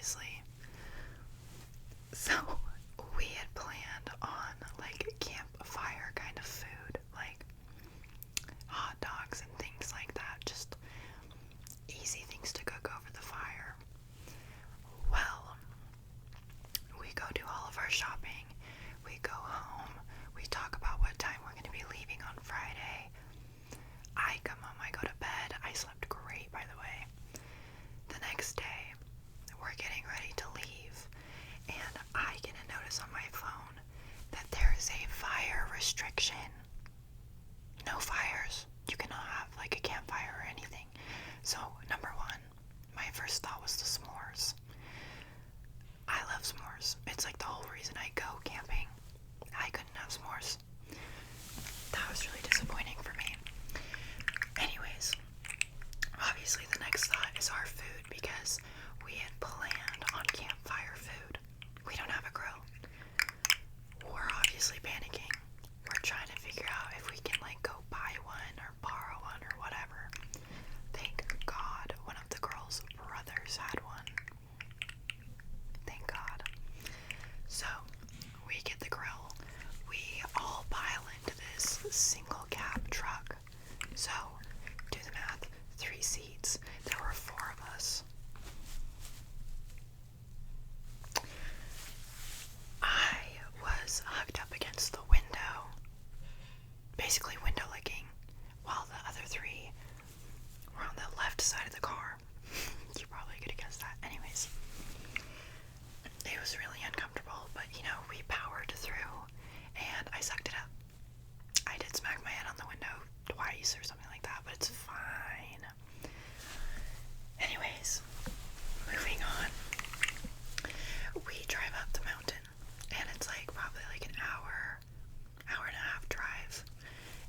obviously. So we had planned on like campfire kind of food, like hot dogs and things like that, just easy things to cook over the fire. Well, we go do all of our shopping, we go home, we talk about what time we're going to be leaving on Friday. I come home, I go to bed, I slept great by the way. The next day, we're getting ready to leave, and I get a notice on my phone that there is a fire restriction. No fires. You cannot have like a campfire or anything. So, number one, my first thought was the s'mores. I love s'mores. It's like the whole reason I go camping. I couldn't have s'mores. That was really disappointing for me. Anyways, obviously the next thought is our food because we had planned on campfire food. We don't have a grill. We're obviously panicking. We're trying to figure out if we can like go buy one or borrow one or whatever. Thank God one of the girls' brothers had one. Thank God. So we get the grill. We all pile into this single cab truck. So do the math. 3 seats. There were 4 of us. I was hugged up against the window, basically window licking, while the other 3 were on the left side of the car. You probably could have guessed that. Anyways, it was really uncomfortable, but you know, we powered through, and I sucked it up. I did smack my head on the window twice or something like that, but it's fine. Anyways, moving on. We drive up the mountain, and it's like probably like an hour and a half drive.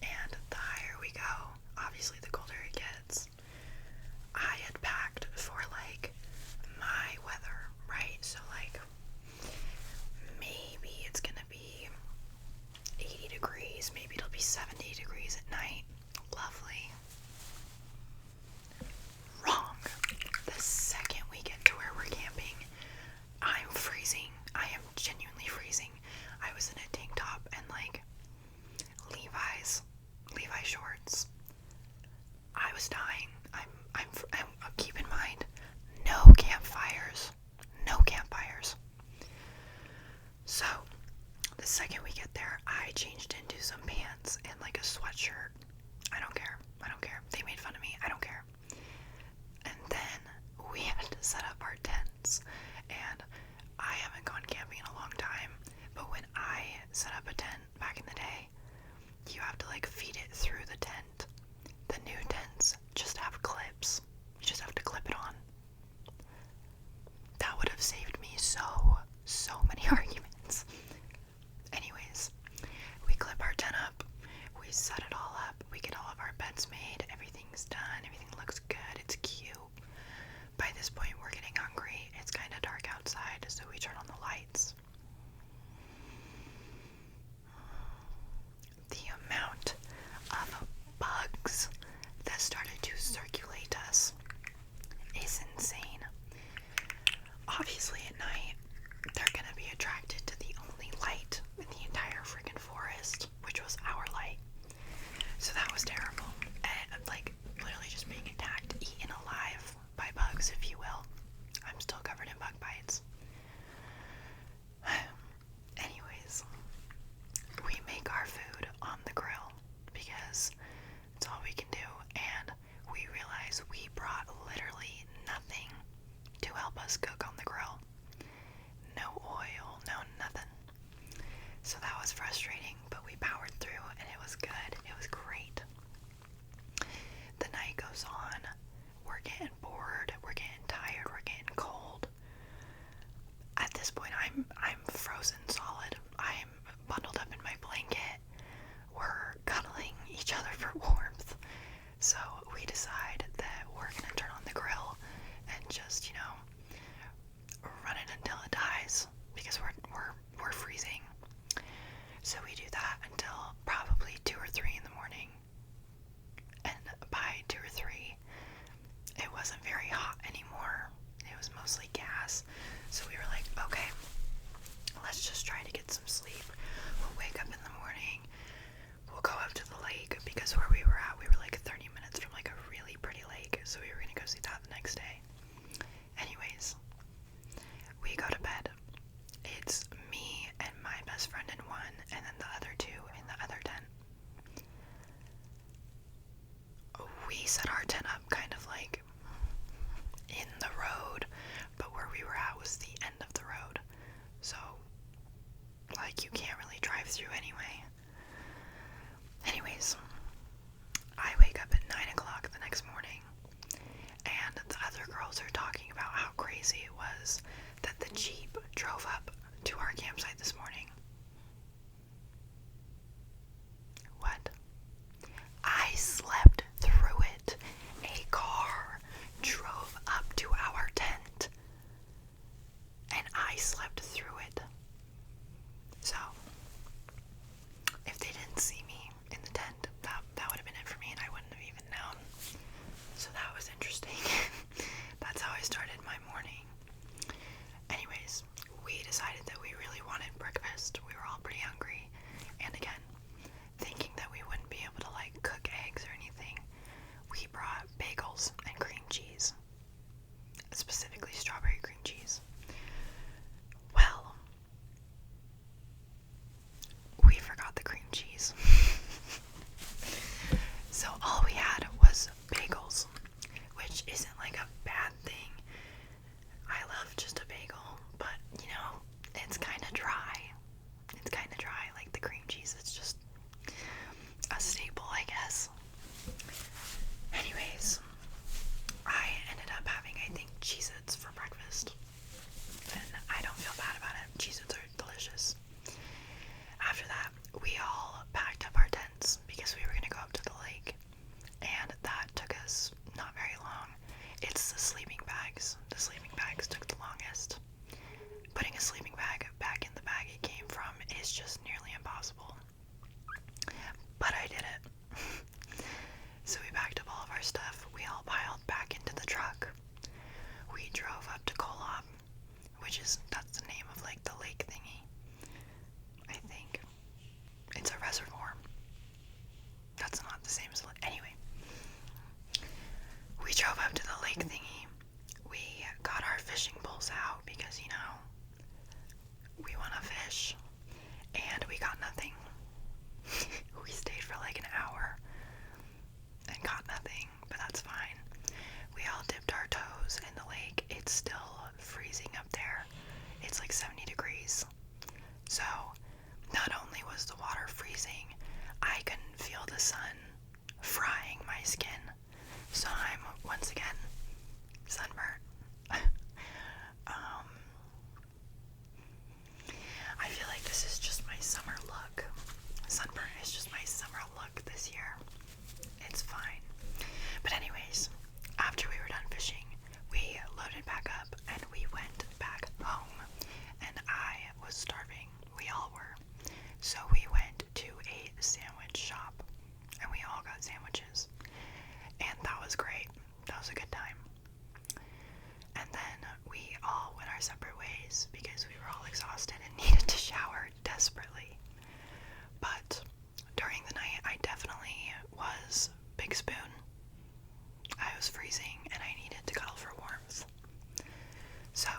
And the higher we go, obviously the colder it gets. I had packed for like my weather, right? So like maybe it's gonna be 80 degrees, maybe it'll be 70 degrees at night. Lovely. Wrong. The second we get to where we're camping, I'm freezing. I am genuinely freezing. I was in a tank top and like Levi's shorts. I was dying. Keep in mind, no campfires. No campfires. So, the second we get there, I changed into some pants and like a sweatshirt. I don't care. They made fun of me. I don't care. And then we had to set up our tents. And I haven't gone camping in a long time, but when I set up a tent back in the day, you have to like feed it through the tent. The new tents just have clips. You just have to clip it on. That would have saved me so many arguments. Anyways, we clip our tent up, we set it all up, we get all of our beds made, everything's done, everything looks good, it's cute. By this point, we're getting hungry, it's kind of dark outside, so we turn on the lights. The amount of bugs that started to circulate us is insane. Obviously at night, they're gonna be attracted to the only light in the entire freaking forest, which was our light. So that was terrible. And like literally just being attacked, eaten alive by bugs, if you will. I'm still covered in bug bites. Anyways, we make our food on the grill because it's all we can do, and we realize we brought literally nothing to help us cook on the grill. No oil, no nothing. So that was frustrating, but we powered through and it was good. It was great. The night goes on. We're getting bored. We're getting tired. We're getting cold. At this point, I'm frozen solid. I'm bundled up in my blanket. We're cuddling each other for warmth. So we decide that we're gonna turn on the grill and just, you know, let's just try to get some sleep. We'll wake up in the morning. We'll go up to the lake because where we were at, we were like 30 minutes from like a really pretty lake, so we were gonna go see that the next day. Anyways, we go to bed. It's me and my best friend in one, and then the other two in the other tent. We set our tent up kind of like in the road, but where we were at was the end of the road, so like you can't really drive through anyway. Anyways, I wake up at 9 o'clock the next morning, and the other girls are talking about how crazy it was that the Jeep drove up to our campsite this morning. What? I slept through it. A car drove up to our tent, and I slept through it. So, if they didn't see me in the tent, that would have been it for me, and I wouldn't have even known. So that was interesting. That's how I started my morning. Anyways, we decided that we really wanted breakfast. We were all pretty hungry, and again, thinking that we wouldn't be able to like cook eggs or anything, we brought bagels and cream cheese, specifically strawberry cream cheese. Well, we forgot the cream cheese. So all we had was bagels, which isn't like a bad thing. I love just a bagel, but you know, it's kind of dry. It's kind of dry, like the cream cheese. It's just a staple, I guess. Anyways, I ended up having, I think, Cheez-Its for breakfast, and I don't feel bad about it. Cheez-Its are delicious. After that, we all packed up our tents because we were going to go up to the lake, and that took us not very long. It's the sleeping bags. The sleeping bags took the longest. Putting a sleeping bag back in the bag it came from is just nearly impossible. But I did it. So we packed up all of our stuff. We all piled back into the truck. We drove up to Kolob, that's the name of like the lake thingy. I think it's a reservoir. That's not the same as anyway. We drove up to the lake thingy. We got our fishing poles out because, you know, we want to fish, and we got nothing. We stayed for like an hour and got nothing, but that's fine. We all dipped our toes in the lake. It's still freezing up there. It's like 70 degrees. So, not only was the water freezing, I couldn't feel the sun frying my skin. So I'm, once again, sunburnt. I feel like this is just my summer look. Sunburn is just my summer look this year. It's fine. But anyways, after we were done fishing, we loaded back up and we went back home. And I was starving. We all were. So we went to a sandwich shop and we all got sandwiches. And that was great. That was a good time. And then we all went our separate ways because we were all exhausted and needed to shower desperately. But during the night, I definitely was Big Spoon. I was freezing and I needed to cuddle for warmth. So